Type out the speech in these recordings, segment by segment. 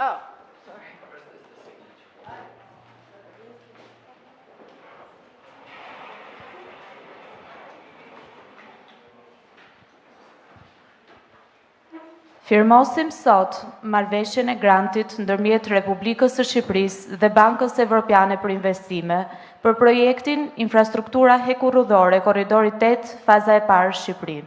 Oh, sorry. Firmosim sot marrëveshjen e grantit ndërmjet Republikës së Shqipërisë dhe Bankës Evropiane për Investime për projektin Infrastruktura hekurrudhore Korridori 8, faza e parë Shqipëri,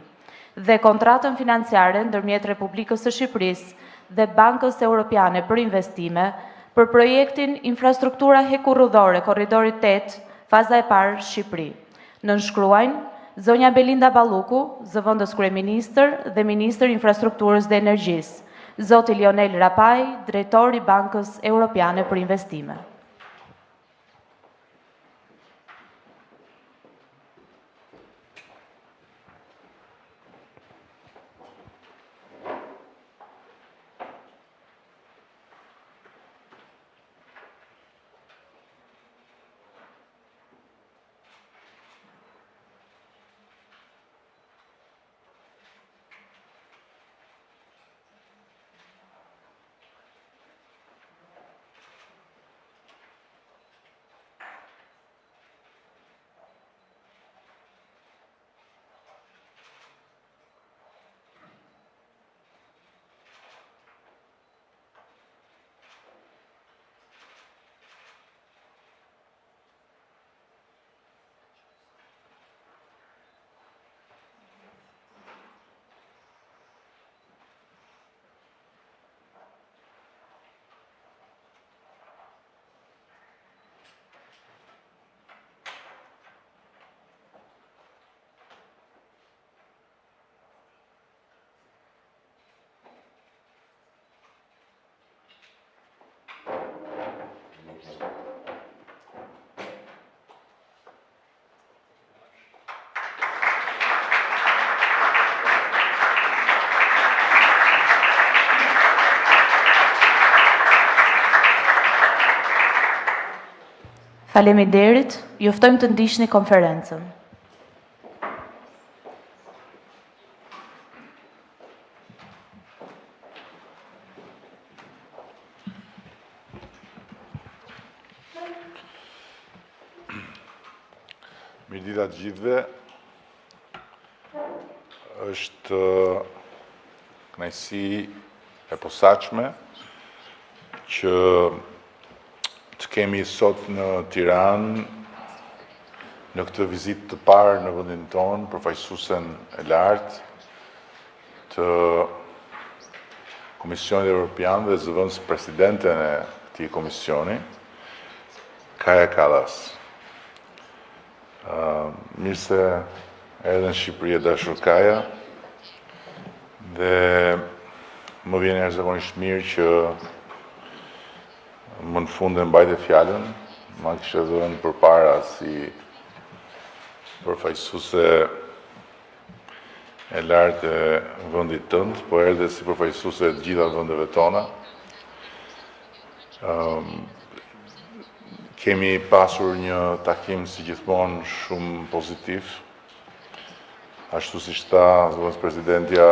dhe kontratën financiare ndërmjet Republikës së Shqipërisë dhe Bankës Evropiane për Investime për projektin Infrastruktura hekurrudhore Korridori 8, faza e parë Shqipëri. Nënshkruajnë Zonja Belinda Balluku, zëvendës kryeministër dhe ministër Infrastrukturës dhe Energjisë, Zoti Lionel Rapaj, drejtori i Bankës Evropiane për Investime. Faleminderit, ju ftojmë të ndiqni konferencën. Mirëdita të gjithëve. Është kënaqësi e posaçme që të kemi sot në Tiranë në këtë vizitë të parë në vendin tonë përfaqësuesen e lartë të Komisionit Evropian dhe zëvendës presidenten e këtij komisioni, Kaja Kallas. Mirë se erdhe në Shqipëri e dashur Kaja, dhe më vjen jashtëzakonisht mirë që më në fund e mbajtë fjalën, ma kishte dhënë përpara si përfaqësuese e lartë e vendit tënd, po erdhe si përfaqësuese e të gjitha vendeve tona. Kemi pasur një takim si gjithmonë shumë pozitiv, ashtu siç tha zëvendës presidentja,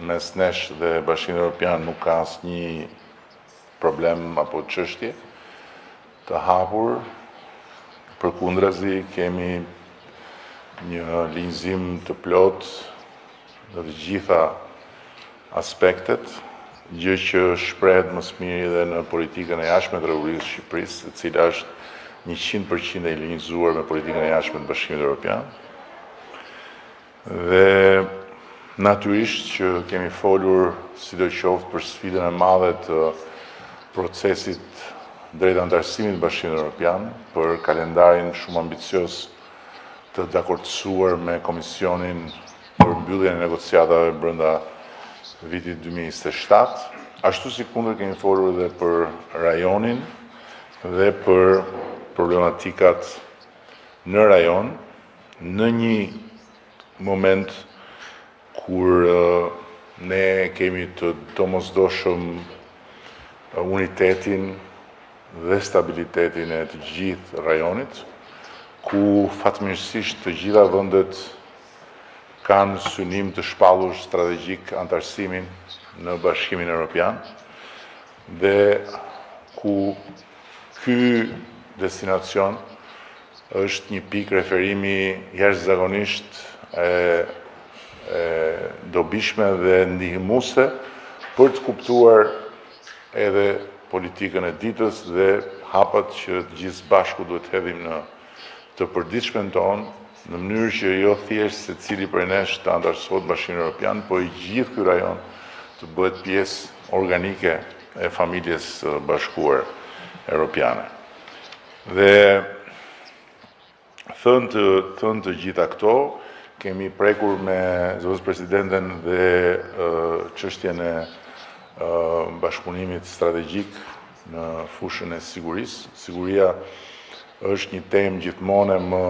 mes nesh dhe Bashkimit Evropian nuk ka asnjë problem apo çështje të hapur, përkundrazi kemi një linjëzim të plot në të gjitha aspektet, gjë që shprehet më së miri edhe në politikën e jashtme të Republikës së Shqipërisë, e cila është 100% e linjëzuar me politikën e jashtme të Bashkimit Evropian. Dhe natyrisht që kemi folur sidoqoftë për sfidën e madhe të procesit drejt antarësimit të Bashkimit Evropian, për kalendarin shumë ambicios të dakordsuar me Komisionin për mbylljen e negociatave brenda vitit 2027, ashtu si kundër kemi folur edhe për rajonin dhe për problematikat në rajon, në një moment kur ne kemi të domosdoshëm unitetin dhe stabilitetin e të gjithë rajonit, ku fatmirësisht të gjitha vendet kanë synim të shpallur strategjik antarësimin në Bashkimin Evropian. dhe ku ky destinacion është një pikë referimi jashtëzakonisht e dobishme dhe ndihmuese për të kuptuar edhe politikën e ditës dhe hapat që të gjithë bashku duhet hedhim në të përditshmen tonë, në mënyrë që jo thjesht secili prej nesh të antarësohet Bashkimin Evropian, po i gjithë ky rajon të bëhet pjesë organike e familjes bashkuar europiane. Dhe thënë të gjitha këto, kemi prekur me zëvendës presidenten dhe çështjen e bashkëpunimit strategjik në fushën e sigurisë. Siguria është një temë gjithmonë më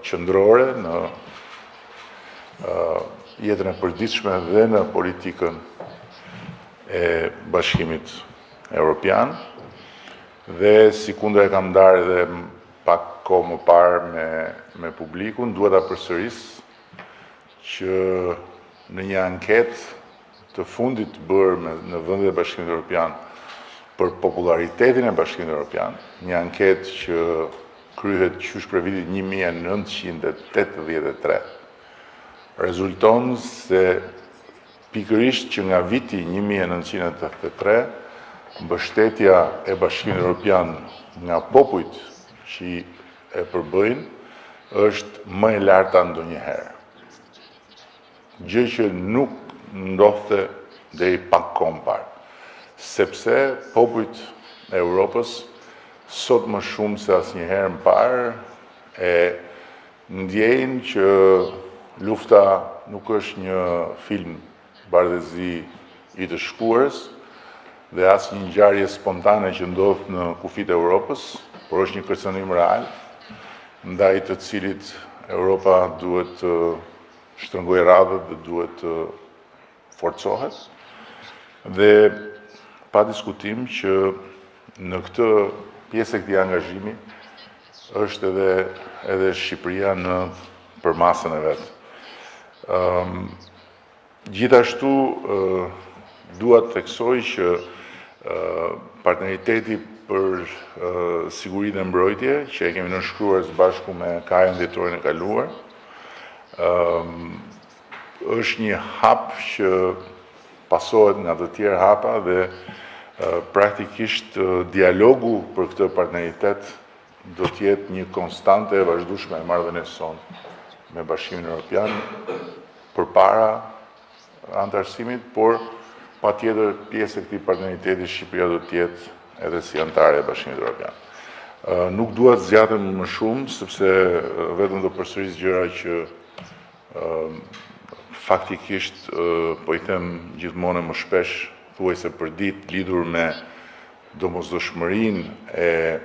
qendrore në jetën e përditshme dhe në politikën e Bashkimit Evropian. Dhe si kundër e kam ndarë edhe pak kohë më parë me publikun, duhet ta përsëris që në një anketë të fundit të bërë në vendet e Bashkimit Evropian për popularitetin e Bashkimit Evropian, një anketë që kryhet qysh për vitin 1983, rezulton se pikërisht që nga viti 1983, mbështetja e Bashkimit Evropian nga popujt që e përbëjnë është më e larta ndonjëherë. Gjë që nuk ndodhte deri pak kohë më parë, sepse popujt e Europës sot më shumë se asnjëherë më parë e ndjejnë që lufta nuk është një film bardhëzi i të shkuarës dhe as një ngjarje spontane që ndodh në kufit e Europës, por është një kërcënim real, ndaj të cilit Europa duhet të shtrëngojë radhët dhe duhet të forcohet. Dhe pa diskutim që në këtë pjesë e këtij angazhimi është edhe Shqipëria në përmasën e vet. Gjithashtu dua të theksoj që partneriteti për sigurinë e mbrojtje, që e kemi nënshkruar së bashku me Kajën dhjetorin e kaluar, është një hap që pasohet nga të tjerë hapa dhe praktikisht dialogu për këtë partneritet do të jetë një konstante e vazhdueshme e marrëdhënies sonë me Bashkimin Evropian përpara antarësimit, por patjetër pjesë e këtij partneriteti Shqipëria do të jetë edhe si antare e Bashkimit Evropian. Nuk dua të zgjatem më shumë, sepse vetëm do përsëris gjëra që faktikisht po i them gjithmonë më shpesh, thuajse për ditë, lidhur me domosdoshmërinë e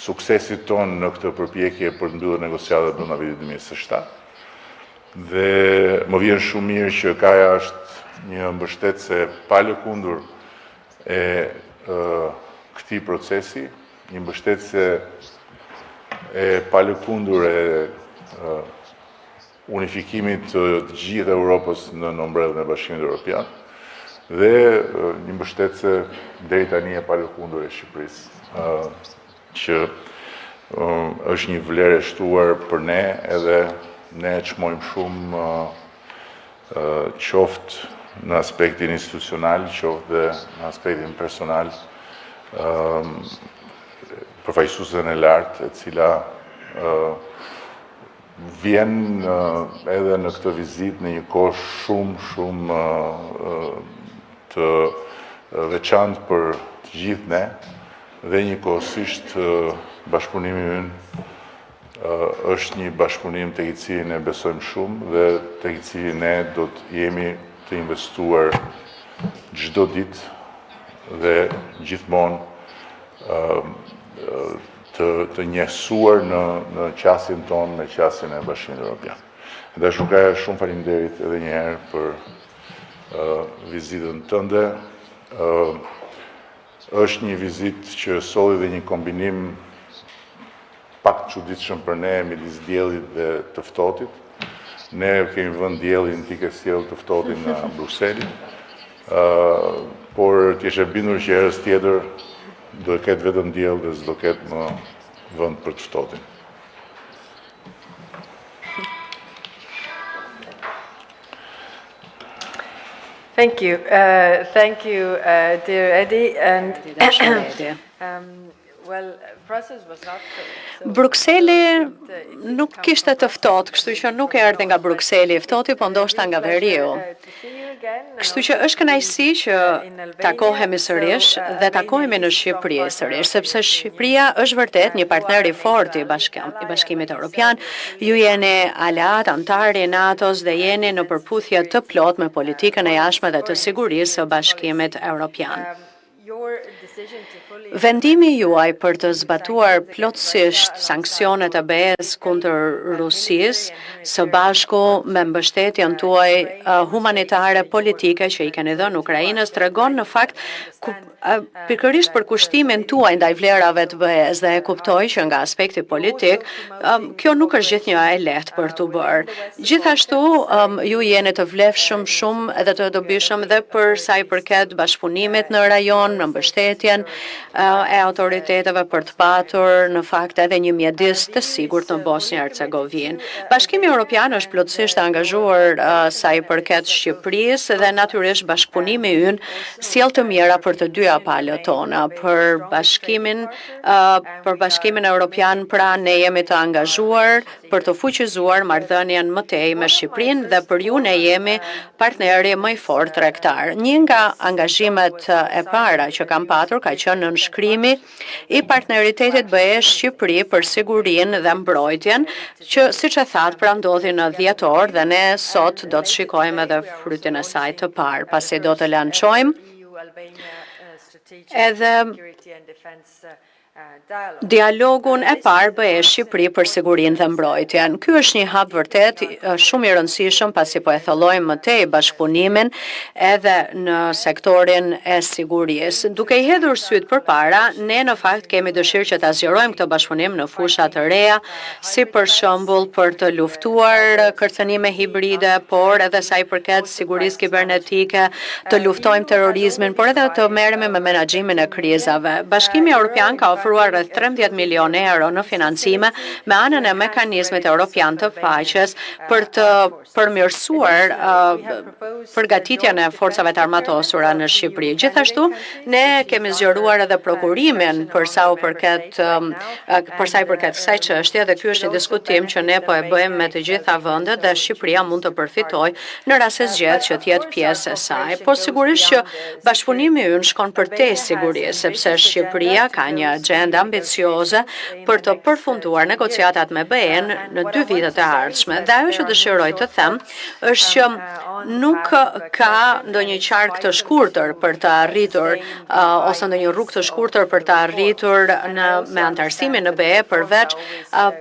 suksesit tonë në këtë përpjekje për të mbyllur negociatat brenda vitit 2027. Dhe më vjen shumë mirë që Kaja është një mbështetëse pa lëkundur e këtij procesi, një mbështetëse e pa lëkundur e unifikimit të gjithë Europës në ombrellën e Bashkimit Evropian dhe një mbështetëse deri tani e pa lëkundur e Shqipërisë, që është një vlerë e shtuar për ne, edhe ne çmojmë shumë qoftë në aspektin institucional, qoftë dhe në aspektin personal, përfaqësuesen e lartë, e cila vjen edhe në këtë vizitë në një kohë shumë të veçantë për të gjithë ne, dhe njëkohësisht bashkëpunimi ynë është një bashkëpunim tek i cilin ne besojmë shumë dhe tek i cilin ne do të jemi të investuar çdo ditë dhe gjithmonë të njësuar në qasjen tonë me qasjen e Bashkimit Evropian. Dhe shumë faleminderit edhe një herë për vizitën tënde. Është një vizitë që solli dhe një kombinim pak çuditshëm për ne midis diellit dhe të ftohtit. Ne kemi vënë diellin ti ke sjell të ftohtin nga Brukseli. por t'jeshe bindur që herës tjetër do të ketë vetëm diell dhe s'do ketë më vend për të ftohtin. Thank you. Thank you, dear Eddie. And well, Brussels was not Brukseli nuk kishte të ftohtë, kështu që nuk erdhi nga Brukseli i ftohtë, po ndoshta nga veriu. Kështu që është kënaqësi që takohemi sërish dhe takohemi në Shqipëri sërish, sepse Shqipëria është vërtet një partner i fortë i Bashkimit Evropian. Ju jeni aleat, antar i NATO-s dhe jeni në përputhje të plotë me politikën e jashtme dhe të sigurisë së Bashkimit Evropian. Vendimi juaj për të zbatuar plotësisht sanksionet e BE-s kundër Rusisë, së bashku me mbështetjen tuaj humanitare politike që i keni dhënë Ukrainës, tregon në fakt pikërisht për kushtimin tuaj ndaj vlerave të BE-s dhe e kuptoj që nga aspekti politik kjo nuk është gjithnjë e lehtë për t'u bërë. Gjithashtu ju jeni të vlefshëm shumë edhe të dobishëm dhe për sa i përket bashkëpunimit në rajon, në mbështetjen e autoriteteve për të patur në fakt edhe një mjedis të sigurt në Bosnjë-Hercegovinë. Bashkimi Evropian është plotësisht angazhuar sa i përket Shqipërisë dhe natyrisht bashkëpunimi ynë sjell të mira për të dyja palët tona. Për Bashkimin Evropian pra ne jemi të angazhuar për të fuqizuar marrëdhënien më tej me Shqipërinë dhe për ju ne jemi partneri më i fortë tregtar. Një nga angazhimet e para që kam patur ka qenë nënshkrimi i partneritetit BE-Shqipëri për sigurinë dhe mbrojtjen, që siç e thatë pra ndodhi në dhjetor dhe ne sot do të shikojmë edhe frytin e saj të parë, pasi do të lançojmë edhe dialogun e parë BE-Shqipëri për sigurinë dhe mbrojtjen. Ky është një hap vërtet shumë i rëndësishëm pasi po e thellojmë më tej bashkëpunimin edhe në sektorin e sigurisë. Duke i hedhur syt përpara, ne në fakt kemi dëshirë që ta zgjerojmë këtë bashkëpunim në fusha të reja, si për shembull për të luftuar kërcënime hibride, por edhe sa i përket sigurisë kibernetike, të luftojmë terrorizmin, por edhe të merremi me menaxhimin e krizave. Bashkimi Evropian ka ofruar rreth 13 milionë euro në financime me anën e mekanizmit evropian të paqes për të përmirësuar përgatitjen e forcave të armatosura në Shqipëri. Gjithashtu, ne kemi zgjeruar edhe prokurimin për sa i përket kësaj çështje dhe ky është një diskutim që ne po e bëjmë me të gjitha vendet dhe Shqipëria mund të përfitojë në rast se zgjedh që të jetë pjesë e saj. Po sigurisht që bashkëpunimi ynë shkon përtej sigurisë, sepse Shqipëria ka një agenda ambicioze për të përfunduar negociatat me BE-n në 2 vitet e ardhshme. Dhe ajo që dëshiroj të them është që nuk ka ndonjë qark të shkurtër për të arritur ose ndonjë rrugë të shkurtër për të arritur me antarësimin në BE përveç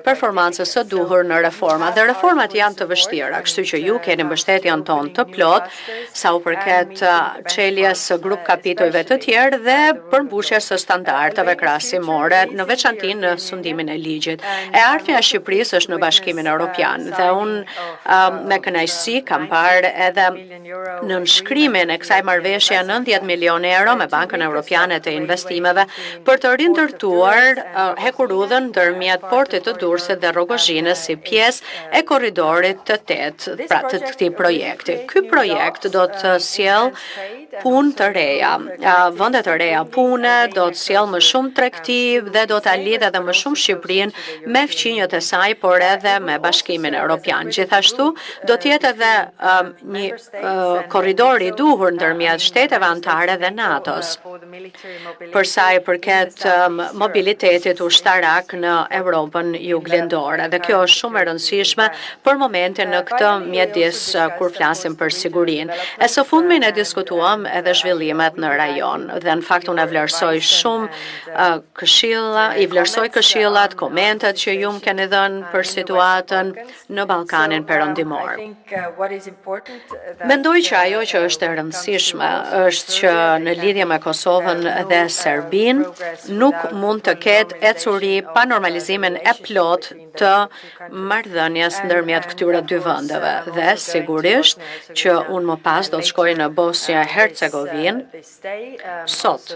performancës së duhur në reforma. Dhe reformat janë të vështira, kështu që ju keni mbështetjen tonë të plot sa u përket çeljes së grup kapitujve të tjerë dhe përmbushjes së standardeve krahasimore, në veçanti në sundimin e ligjit. E ardhmja e Shqipërisë është në Bashkimin Evropian dhe unë me kënaqësi kam parë edhe në nënshkrimin e kësaj marrëveshje 90 milionë euro me Bankën Evropiane të Investimeve për të rindërtuar hekurudhën ndërmjet portit të Durrësit dhe Rrogozhinës si pjesë e korridorit të 8, pra të këtij projekti. Ky projekt do të sjell punë të reja, vende të reja pune, do të sjell më shumë tregti dhe do ta lidhë edhe më shumë Shqipërinë me fqinjët e saj, por edhe me Bashkimin Evropian. Gjithashtu do të jetë edhe një korridor i duhur ndërmjet shteteve anëtare dhe NATO-s. Për sa i përket mobilitetit ushtarak në Europën juglindore. Dhe kjo është shumë e rëndësishme për momentin në këtë mjedis kur flasim për sigurinë. E së fundmi ne diskutuam edhe zhvillimet në rajon dhe në fakt unë e vlerësoj shumë I vlerësoj këshillat, komentet që ju më keni dhënë për situatën në Ballkanin Perëndimor. Mendoj që ajo që është e rëndësishme është që në lidhje me Kosovën dhe Serbinë nuk mund të ketë ecuri pa normalizimin e plot të marrëdhënies ndërmjet këtyre dy vendeve dhe sigurisht që unë më pas do të shkoj në Bosnia Hercegovinë sot,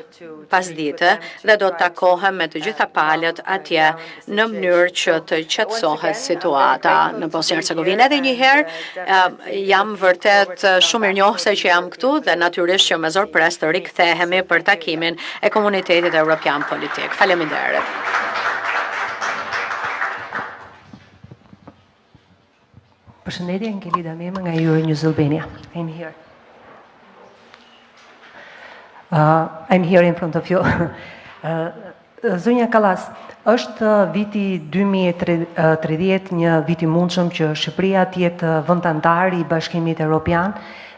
pasdite, dhe do të takohem me të gjitha palët atje në mënyrë që të qetësohet situata në Bosnia Hercegovinë. Edhe një herë jam vërtet shumë mirënjohëse që jam këtu dhe natyrisht që me zor pres të rikthehemi për takimin e Komunitetit Evropian Politik. Faleminderit. Përshëndetje, Ngelida Mema nga Euronews Albania. I'm here. I'm here in front of you. Zonja Kallas, është viti 2030 një vit i mundshëm që Shqipëria të jetë vend antar i Bashkimit Evropian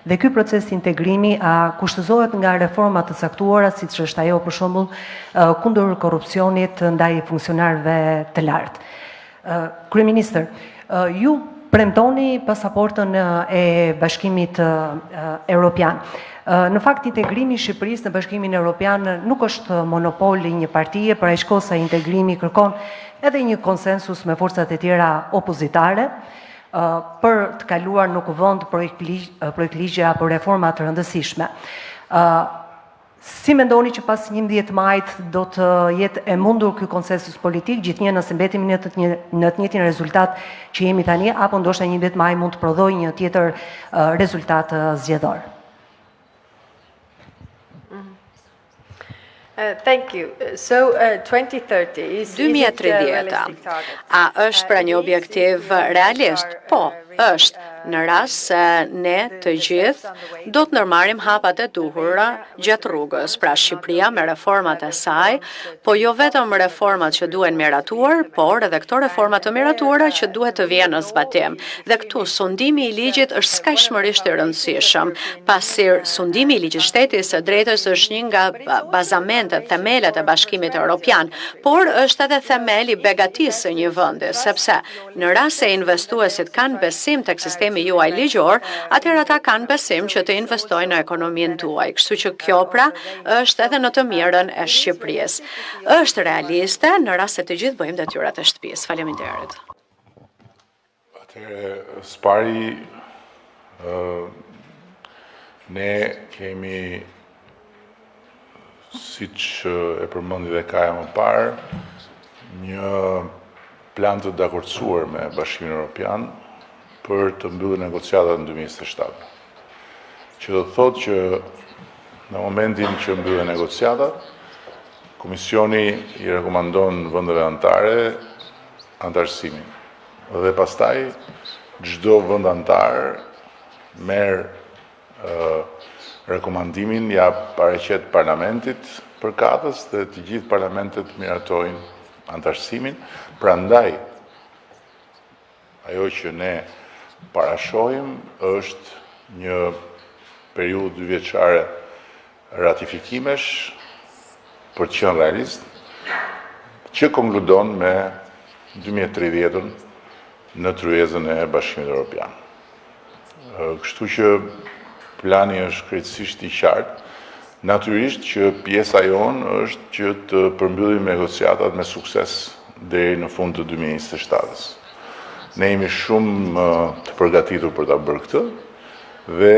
dhe ky proces integrimi kushtëzohet nga reforma të caktuara siç është ajo për shembull kundër korrupsionit ndaj funksionarëve të lartë. Kryeministër, ju premtoni pasaportën e Bashkimit Evropian. Në fakt, integrimi i Shqipërisë në Bashkimin Evropian nuk është monopoli një partie, për aq kohë sa integrimi kërkon edhe një konsensus me forcat e tjera opozitare për të kaluar në kuvend projekt ligje apo reforma të rëndësishme. Si mendoni që pas 11 majit do të jetë e mundur ky konsensus politik, gjithnjë nëse mbetemi në të njëjtin rezultat që jemi tani, apo ndoshta 11 maj mund të prodhojë një tjetër rezultat zgjedhor? Thank you. So 2030 is 2030 a është pra një objektiv realist? Po, është, në rast se ne të gjithë do të ndërmarrim hapat e duhura gjatë rrugës, pra Shqipëria me reformat e saj, po jo vetëm reformat që duhen miratuar, por edhe këto reformat të miratuara që duhet të vijnë në zbatim. Dhe këtu sundimi i ligjit është skajshmërisht i rëndësishëm, pasi sundimi i ligjit shtetit së drejtës është një nga bazamentet, themelet e Bashkimit Evropian, por është edhe themel i begatisë së një vendi, sepse në rast se investuesit kanë besim tek sistemi juaj ligjor, atëherë ata kanë besim që të investojnë në ekonominë tuaj. Kështu që kjo pra është edhe në të mirën e Shqipërisë. Është realiste në rast se të gjithë bëjmë detyrat e shtëpisë. Faleminderit. Atëherë, spari ne kemi, siç e përmendi dhe Kaja më parë, një plan të dakordsuar me Bashkimin Evropian për të mbyllur negociatat në 2027. Që do të thotë që në momentin që mbyllen negociatat, Komisioni i rekomandon vendeve anëtare antarësimin. Dhe pastaj çdo vend anëtar merr rekomandimin, ja paraqet parlamentit përkatës dhe të gjithë parlamentet miratojnë antarësimin. Prandaj ajo që ne parashohim është një periudhë 2 vjeçare ratifikimesh për të qenë realist, që konkludon me 2030-ën në tryezën e Bashkimit Evropian. Kështu që plani është krejtësisht i qartë. Natyrisht që pjesa jonë është që të përmbyllim negociatat me sukses deri në fund të 2027-s. Ne jemi shumë të përgatitur për ta bërë këtë dhe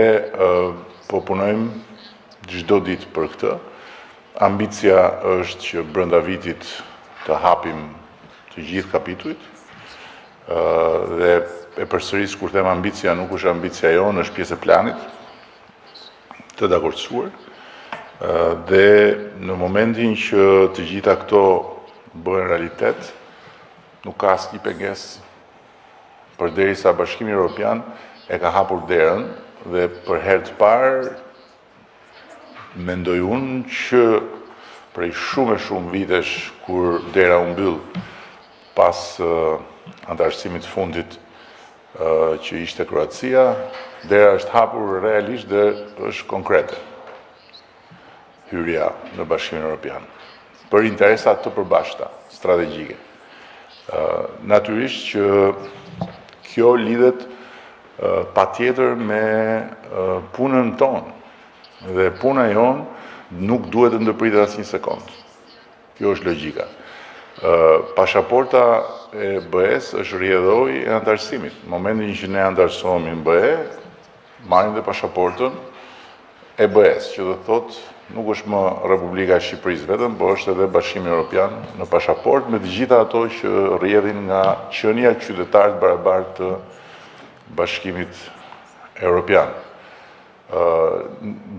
po punojmë çdo ditë për këtë. Ambicia është që brenda vitit të hapim të gjithë kapitujt dhe e përsëris kur them ambicia nuk është ambicia jonë, është pjesë e planit të dakordsuar. Dhe në momentin që të gjitha këto bëhen realitet, nuk ka asnjë pengesë përderisa Bashkimi Evropian e ka hapur derën dhe për herë të parë mendoj unë që prej shumë vitesh kur dera u mbyll pas antarësimit fundit që ishte Kroacia, dera është hapur realisht dhe është konkrete hyrja në Bashkimin Evropian. për interesat të përbashkëta, strategjike. Natyrisht që kjo lidhet patjetër me punën tonë, dhe puna jonë nuk duhet të ndërpritet asnjë sekond. Kjo është logjika. Pasaporta e BE-s është rrjedhoi e antarësimit. Në momentin që ne antarësohemi në BE, marrim dhe pasaportën e BE-s, që do thotë nuk është më Republika e Shqipërisë vetëm, por është edhe Bashkimi Evropian në pasaport me të gjitha ato që rrjedhin nga qenia qytetarë të barabartë të Bashkimit Evropian.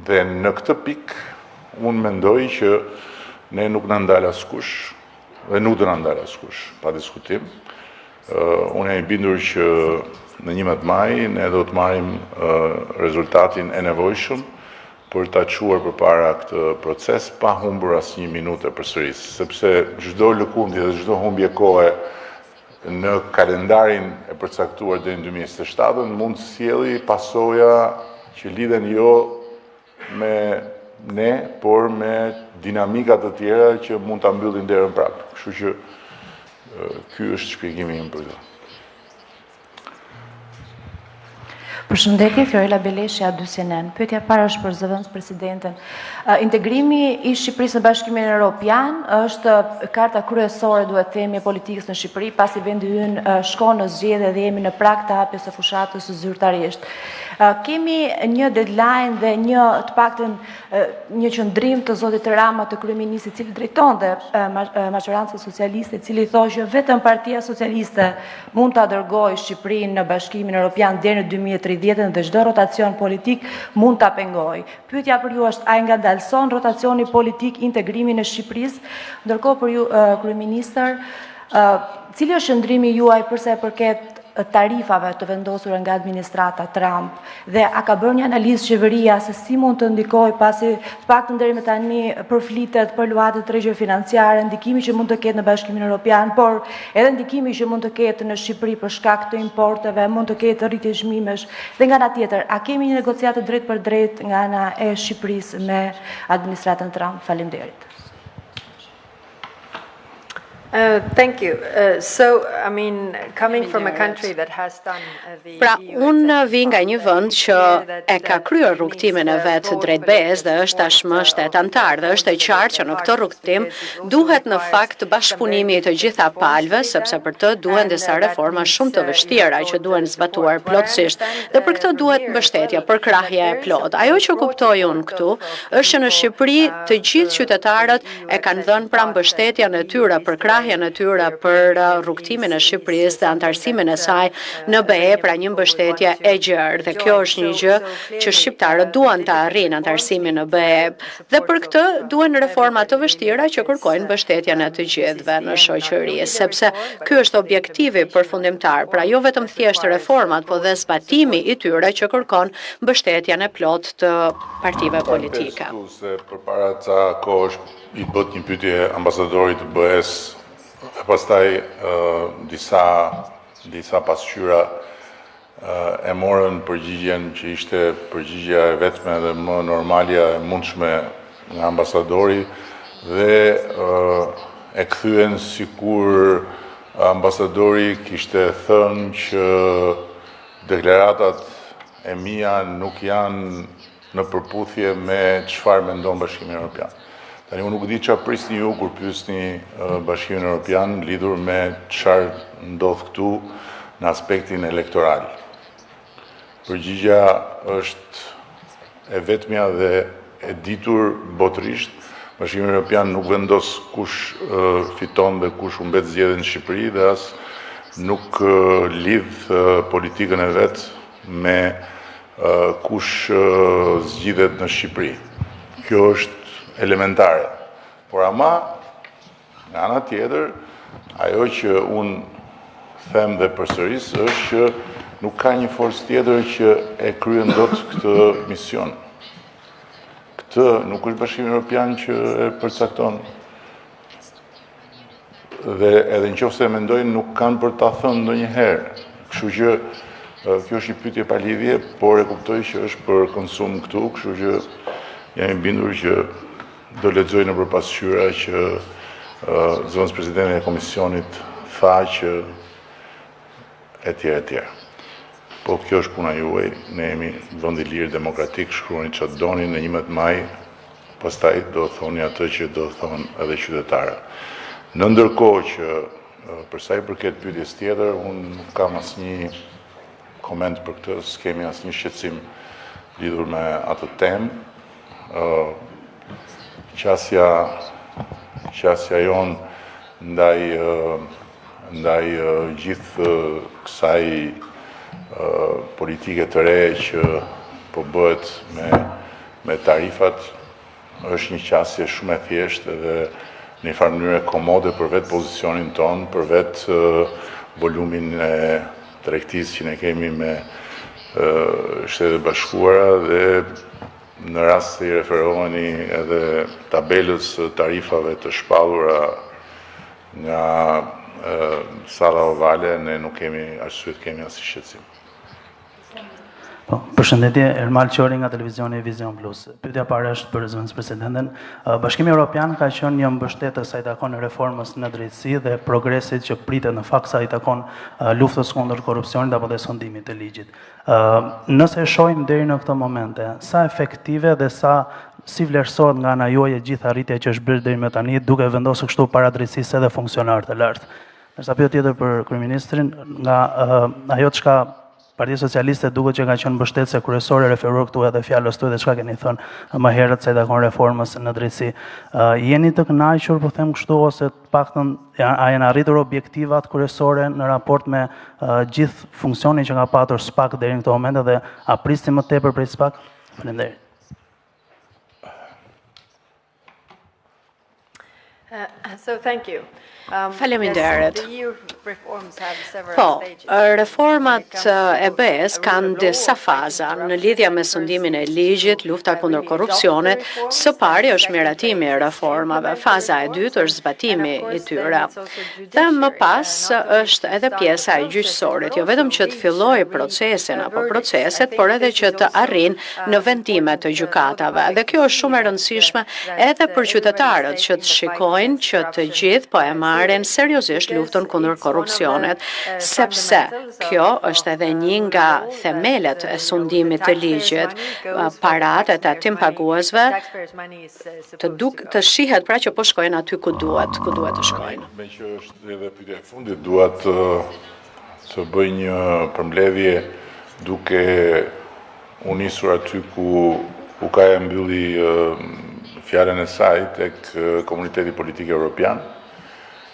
Dhe në këtë pikë unë mendoj që ne nuk na ndal askush dhe nuk do na ndal askush, pa diskutim. Unë jam i bindur që në 11 maj ne do të marrim rezultatin e nevojshëm për ta çuar përpara këtë proces pa humbur asnjë minutë përsëris, sepse çdo lëkundje dhe çdo humbje kohe në kalendarin e përcaktuar deri në 2027 mund të sjellë pasoja që lidhen jo me ne, por me dinamikat të tjera që mund ta mbyllin derën prapë. Kështu që ky është shpjegimi im për këtë. Përshëndetje, Fiorella Beleshja, AdyCNN. Pyetja parë është për zëvendës presidenten. Integrimi i Shqipërisë në Bashkimin Evropian është karta kryesore, duhet themi, e politikës në Shqipëri, pasi vendi ynë shkon në zgjedhje dhe jemi në prag të hapjes së fushatës së zyrtarisht. Kemi një deadline dhe një të paktën një qëndrim të zotit Rama, të kryeministit, i cili drejtonte majorancën socialiste, i cili thoshte që vetëm Partia Socialiste mund ta dërgojë Shqipërinë në Bashkimin Evropian deri në 2030 dhe çdo rotacion politik mund ta pengojë. Pyetja për ju është, a ngadalson rotacioni politik integrimin e Shqipërisë? Ndërkohë për ju, kryeministër, cili është qëndrimi juaj përsa e përket tarifave të vendosur nga administrata Trump dhe a ka bërë një analizë qeveria se si mund të ndikojë, pasi të paktën deri më tani përflitet për luatë tregje financiare, ndikimi që mund të ketë në Bashkimin Evropian, por edhe ndikimi që mund të ketë në Shqipëri për shkak të importeve, mund të ketë rritje çmimesh dhe nga ana tjetër, a kemi një negociatë drejt për drejt nga ana e Shqipërisë me administratën Trump? Faleminderit. Thank you. So, I mean, coming from a country that has done the Pra, unë vi nga një vend që e ka kryer rrugtimin e vet drejt BE-s dhe është tashmë shtet antar dhe është e qartë që në këtë rrugtim duhet në fakt bashkëpunimi i të gjitha palëve, sepse për të duhen disa reforma shumë të vështira që duhen zbatuar plotësisht dhe për këtë duhet mbështetje, përkrahje e plot. Ajo që kuptoj unë këtu është që në Shqipëri të gjithë qytetarët e kanë dhënë pra mbështetjen e tyre për në tyre për rrugtimin e Shqipërisë dhe antarësimin e saj në BE, pra një mbështetje e gjerë. Dhe kjo është një gjë që shqiptarët duan të arrijnë, antarësimin në BE. Dhe për këtë duhen reforma të vështira që kërkojnë mbështetjen e të gjithëve në shoqëri, sepse ky është objektivi përfundimtar. Pra jo vetëm thjesht reformat, por dhe zbatimi i tyre që kërkon mbështetjen e plot të partive politike. Përpara ca kohësh i bët një pyetje ambasadorit të BE-s. E pastaj disa pasqyra e morën përgjigjen që ishte përgjigjja e vetme dhe më normalja e mundshme nga ambasadori dhe e kthyen sikur ambasadori kishte thënë që deklaratat e mia nuk janë në përputhje me çfarë mendon Bashkimi Evropian. Tani unë nuk di çfarë prisni ju kur pyesni Bashkimin Evropian lidhur me çfarë ndodh këtu në aspektin elektoral. Përgjigja është e vetmja dhe e ditur botërisht. Bashkimi Evropian nuk vendos kush fiton dhe kush humbet zgjedhjen në Shqipëri dhe as nuk lidh politikën e vet me kush zgjidhet në Shqipëri. Kjo është elementare. Por ama, nga ana tjetër, ajo që unë them dhe përsëris është që nuk ka një forcë tjetër që e kryen dot këtë mision. Këtë nuk është Bashkimi Evropian që e përcakton. Dhe edhe nëse mendojnë nuk kanë për ta thënë ndonjëherë. Kështu që kjo është një pyetje pa lidhje, por e kuptoj që është për konsum këtu, kështu që jam i bindur që do lexoj në përpasqyra që zonës presidenti e komisionit tha që etj. Po kjo është puna juaj, ne jemi vend i lirë demokratik, shkruani çfarë doni në 11 maj, pastaj do thoni atë që do thonë edhe qytetarët. Në ndërkohë që për sa i përket pyetjes tjetër, unë nuk kam asnjë koment për këtë, s'kemi asnjë shqetësim lidhur me atë temë. Qasja jonë ndaj gjithë kësaj politike të re që po bëhet me tarifat është një qasje shumë e thjeshtë dhe në një farë mënyrë komode për vetë pozicionin tonë, për vetë volumin e tregtisë që ne kemi me Shtetet Bashkuara dhe në rast se i referoheni edhe tabelës tarifave të shpallura nga sala ovale, ne nuk kemi arsye të kemi asnjë shqetësim. Përshëndetje, Ermal Qori nga televizioni Vision Plus. Pyetja parë është për zonës presidenten. Bashkimi Evropian ka qenë një mbështetës sa i takon reformës në drejtësi dhe progresit që pritet në fakt sa i takon luftës kundër korrupsionit apo dhe sondimit të ligjit. Nëse shohim deri në këtë momente, sa efektive dhe si vlerësohet nga ana juaj e gjithë arritja që është bërë deri më tani, duke vendosur kështu para drejtësisë edhe funksionarë të lartë. Ndërsa pyetja tjetër për kryeministrin, nga ajo çka Partia Socialiste duket që ka qenë mbështetëse kryesore, referuar këtu edhe fjalës tuaj dhe çka keni thënë më herët se i takon reformës në drejtësi. Jeni të kënaqur, po them kështu, ose të paktën a janë arritur objektivat kryesore në raport me gjithë funksionin që ka patur SPAK deri në këtë moment dhe a prisni më tepër prej SPAK? Faleminderit. So thank you. Faleminderit. Po, reformat reformat e BE-s kanë disa faza në lidhje me sundimin e ligjit, lufta kundër korrupsionit. Së pari është miratimi e reformave, faza e dytë është zbatimi i tyre. Dhe më pas është edhe pjesa e gjyqësorit, jo vetëm që të fillojë procesin apo proceset, por edhe që të arrin në vendime të gjykatave. Dhe kjo është shumë e rëndësishme edhe për qytetarët që të shikojnë që të gjithë po e marrin seriozisht luftën kundër korrupsionit, sepse kjo është edhe një nga themelet e sundimit të ligjit, parat e tatim paguesve të shihet pra që po shkojnë aty ku duhet të shkojnë. Me që është edhe pyetja e fundit, duat të bëj një përmbledhje duke u nisur aty ku ka e mbylli fjalën e saj tek komuniteti politik evropian.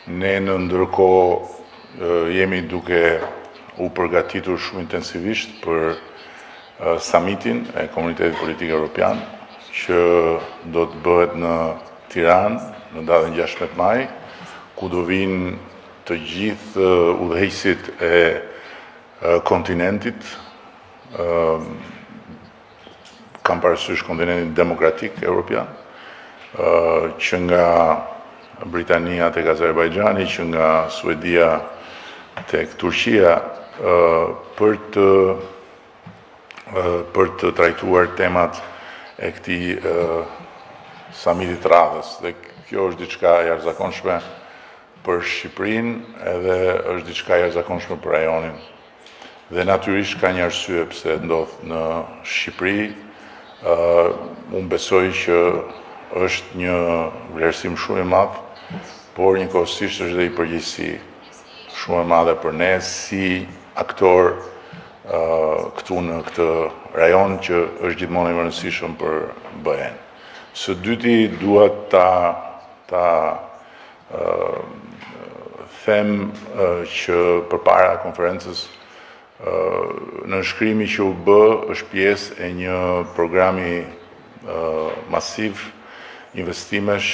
Ne në ndërkohë jemi duke u përgatitur shumë intensivisht për summitin e komunitetit politik evropian që do të bëhet në Tiranë në datën 16 maj, ku do vinë të gjithë udhëheqësit e kontinentit, kam parasysh kontinentin demokratik evropian, që nga Britania tek Azerbajxhani, që nga Suedia tek Turqia, për të trajtuar temat e këtij summitit radhës. Dhe kjo është diçka e jashtëzakonshme për Shqipërinë, edhe është diçka e jashtëzakonshme për rajonin. Dhe natyrisht ka një arsye pse ndodh në Shqipëri. Unë besoj që është një vlerësim shumë i madh, por njëkohësisht është dhe i përgjegjësi shumë e madhe për ne si aktor këtu në këtë rajon që është gjithmonë i rëndësishëm për BE-n. Së dyti duhet ta them që përpara konferencës nënshkrimi që u bë është pjesë e një programi masiv investimesh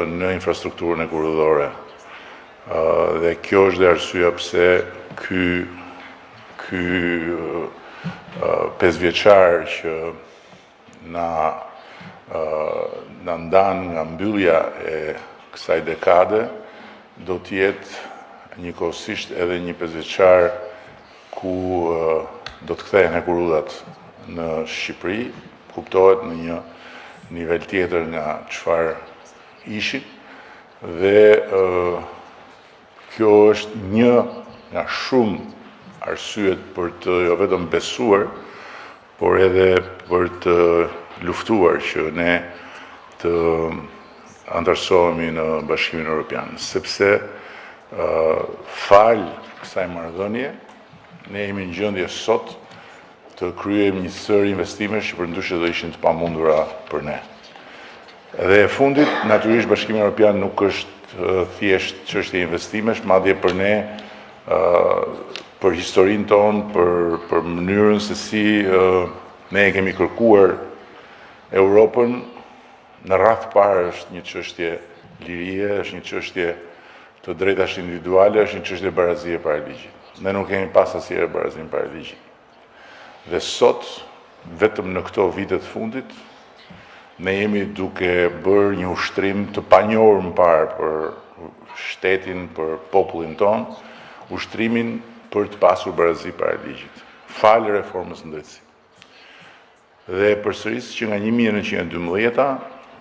në infrastrukturën e kurridore. Dhe kjo është dhe arsyeja pse ky 5 vjeçar që na ndan nga mbyllja e kësaj dekade do të jetë njëkohësisht edhe një 5 vjeçar ku do të kthehen hekurullat në Shqipëri, kuptohet në një nivel tjetër nga çfarë ishin, dhe kjo është një nga shumë arsyet për të jo vetëm besuar, por edhe për të luftuar që ne të antarësohemi në Bashkimin Evropian, sepse falë kësaj marrëdhënie, ne jemi në gjendje sot të kryejmë një sër investimesh që përndryshe do ishin të pamundura për ne. Dhe e fundit, natyrisht Bashkimi Evropian nuk është thjesht çështje investimesh, madje për ne, për historinë tonë, për mënyrën se si ne e kemi kërkuar Europën, në radhë parë është një çështje lirie, është një çështje të drejtash individuale, është një çështje barazie para ligjit. Ne nuk kemi pas asnjëherë barazinë para ligjit. Dhe sot, vetëm në këto vitet fundit, ne jemi duke bërë një ushtrim të panjohur më parë për shtetin, për popullin ton, ushtrimin për të pasur barazi para ligjit, falë reformës në drejtësi. Dhe përsëris që nga 1912-a,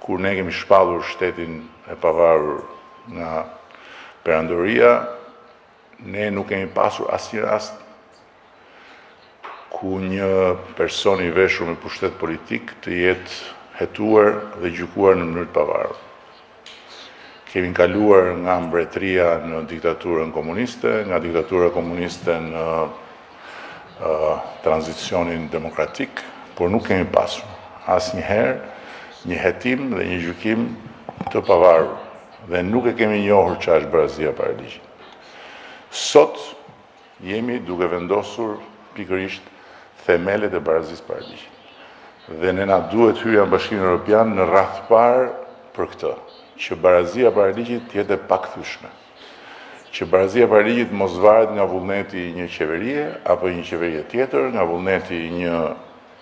kur ne kemi shpallur shtetin e pavarur nga perandoria, ne nuk kemi pasur asnjë rast ku një person i veshur me pushtet politik të jetë hetuar dhe gjykuar në mënyrë të pavarur. Kemi kaluar nga mbretëria në diktaturën komuniste, nga diktatura komuniste në tranzicionin demokratik, por nuk kemi pasur asnjëherë një hetim dhe një gjykim të pavarur, dhe nuk e kemi njohur çfarë është barazia para ligjit. Sot jemi duke vendosur pikërisht themelet e barazisë para ligjit. Dhe ne na duhet hyrja në Bashkimin Evropian në radhë parë për këtë, që barazia para ligjit të jetë e pakthyeshme. Që barazia para ligjit mos varet nga vullneti i një qeverie apo një qeverie tjetër, nga vullneti i një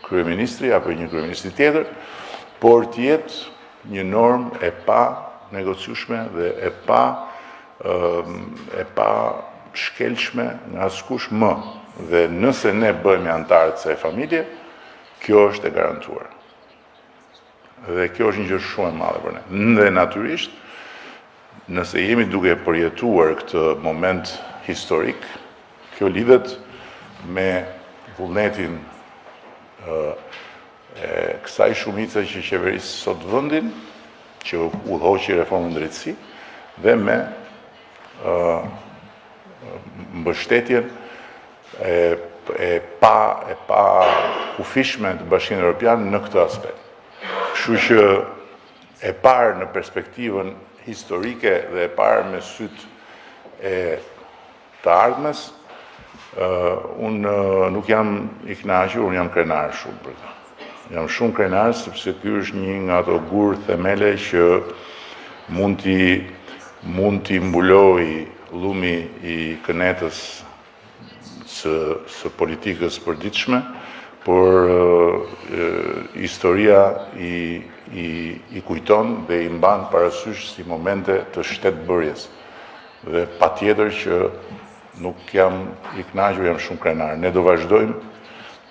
kryeministri apo një kryeministri tjetër, por të jetë një normë e pa negociueshme dhe e pa shkelshme nga askush më. Dhe nëse ne bëhemi antarë të kësaj familje, kjo është e garantuar. Dhe kjo është një gjë shumë e madhe për ne. Dhe natyrisht, nëse jemi duke përjetuar këtë moment historik, kjo lidhet me vullnetin e kësaj shumice që qeverisë sot vendin, që udhëhoqi reformën drejtësi, dhe me mbështetjen e pa kufishme të Bashkimit Evropian në këtë aspekt. Kështu që e parë në perspektivën historike dhe e parë me syt e të ardhmes, unë nuk jam i kënaqur, unë jam krenar shumë për këtë. Jam shumë krenar sepse ky është një nga ato gur themele që mund t'i mbuloj llumi i kënetës së politikës përditshme, por historia i kujton dhe i mban parasysh si momente të shtetbërjes. Dhe patjetër që nuk jam i kënaqur, jam shumë krenar. Ne do vazhdojmë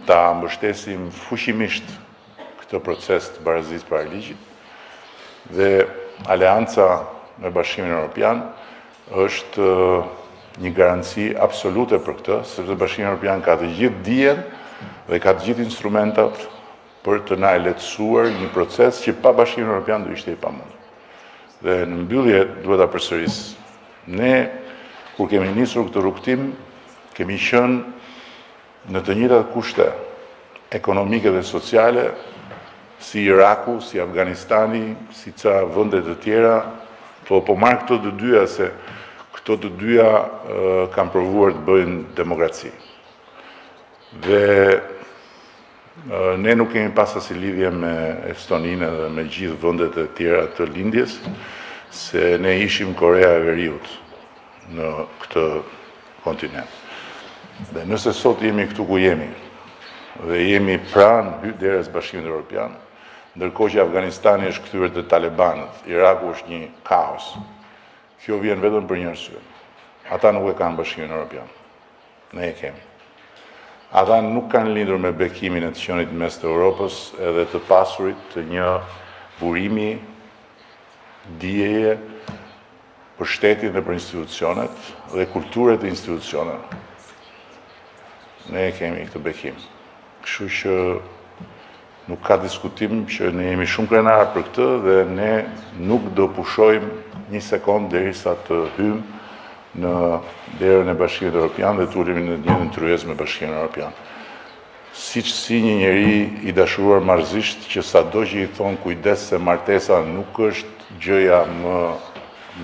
ta mbështesim fuqimisht këtë proces të barazisë para ligjit, dhe aleanca me Bashkimin Evropian është një garanci absolute për këtë, sepse Bashkimi Evropian ka të gjithë dijen dhe ka të gjithë instrumentat për të na lehtësuar një proces që pa Bashkimin Evropian do ishte i pamundur. Dhe në mbyllje duhet ta përsëris. Ne, kur kemi nisur këtë rrugtim, kemi qenë në të njëjtat kushte ekonomike dhe sociale si Iraku, si Afganistani, si ca vende të tjera, po marr këto të dyja se këto të dyja kanë provuar të bëjnë demokraci. Dhe ne nuk kemi pas asnjë lidhje me Estoninë dhe me gjithë vendet e tjera të lindjes, se ne ishim Korea e Veriut në këtë kontinent. Dhe nëse sot jemi këtu ku jemi, dhe jemi pranë hyrjes Bashkimit Evropian, ndërkohë që Afganistani është kthyer te talibanët, Iraku është një kaos. Kjo vjen vetëm për një arsye. Ata nuk e kanë Bashkimin Evropian. Ne e kemi. Ata nuk kanë lindur me bekimin e të qenit mes të Europës edhe të pasurit të një burimi, dijeje për shtetin dhe për institucionet dhe kulturët e institucionet. Ne kemi këtë bekim. Kështu që nuk ka diskutim që ne jemi shumë krenar për këtë dhe ne nuk do pushojmë një sekond derisa të hymë në derën e Bashkimit Evropian dhe të ulemi në një ndryes me Bashkimin Evropian. Si një njeri i dashuruar marrëzisht që sado që i thonë kujdes se martesa nuk është gjëja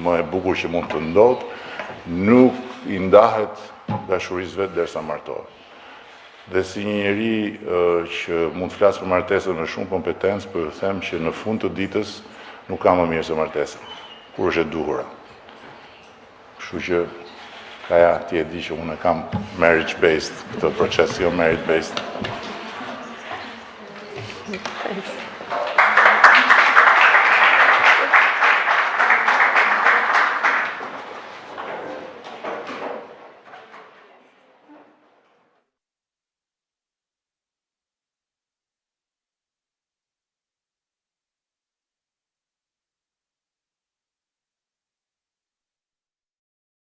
më e bukur që mund të ndodhë, nuk i ndahet dashurisë vetë derisa martohet. Dhe si një njeri që mund të flasë për martesën me shumë kompetencë, për them që në fund të ditës nuk ka më mirë se martesa, kur është e duhura. Kështu që kaja ti e di që unë kam marriage-based, këtë proces jo marriage-based. Thanks.